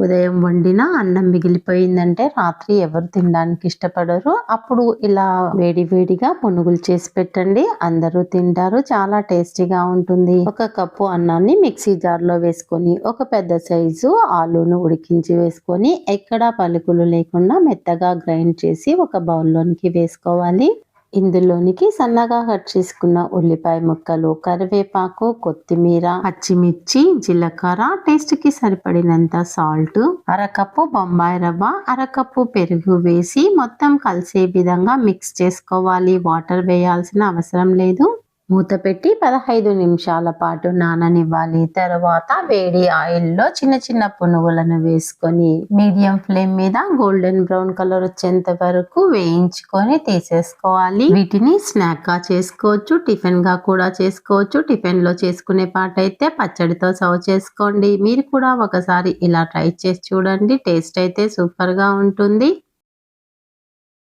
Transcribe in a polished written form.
ఉదయం వండిన అన్నం మిగిలిపోయిందంటే రాత్రి ఎవరు తినడానికి ఇష్టపడరు. అప్పుడు ఇలా వేడి వేడిగా పునుగులు చేసి పెట్టండి, అందరూ తింటారు. చాలా టేస్టీగా ఉంటుంది. ఒక కప్పు అన్నాన్ని మిక్సీ జార్లో వేసుకొని ఒక పెద్ద సైజు ఆలూను ఉడికించి వేసుకొని ఎక్కడా పలుకులు లేకుండా మెత్తగా గ్రైండ్ చేసి ఒక బౌల్లోనికి వేసుకోవాలి. ఇందులోనికి సన్నగా కట్ చేసుకున్న ఉల్లిపాయ ముక్కలు, కరివేపాకు, కొత్తిమీర, పచ్చిమిర్చి, జీలకర్ర, టేస్ట్ కి సరిపడినంత సాల్ట్, అరకప్పు బొంబాయి రవ్వ, అరకప్పు పెరుగు వేసి మొత్తం కలిసే విధంగా మిక్స్ చేసుకోవాలి. వాటర్ వేయాల్సిన అవసరం లేదు. మూత పెట్టి 15 నిమిషాల పాటు నాననివ్వాలి. తర్వాత వేడి ఆయిల్లో చిన్న చిన్న పునుగులను వేసుకొని మీడియం ఫ్లేమ్ మీద గోల్డెన్ బ్రౌన్ కలర్ వచ్చేంత వరకు వేయించుకొని తీసేసుకోవాలి. వీటిని స్నాక్ గా చేసుకోవచ్చు, టిఫిన్ గా కూడా చేసుకోవచ్చు. టిఫిన్ లో చేసుకునే పాట అయితే పచ్చడితో సర్వ్ చేసుకోండి. మీరు కూడా ఒకసారి ఇలా ట్రై చేసి చూడండి. టేస్ట్ అయితే సూపర్ గా ఉంటుంది.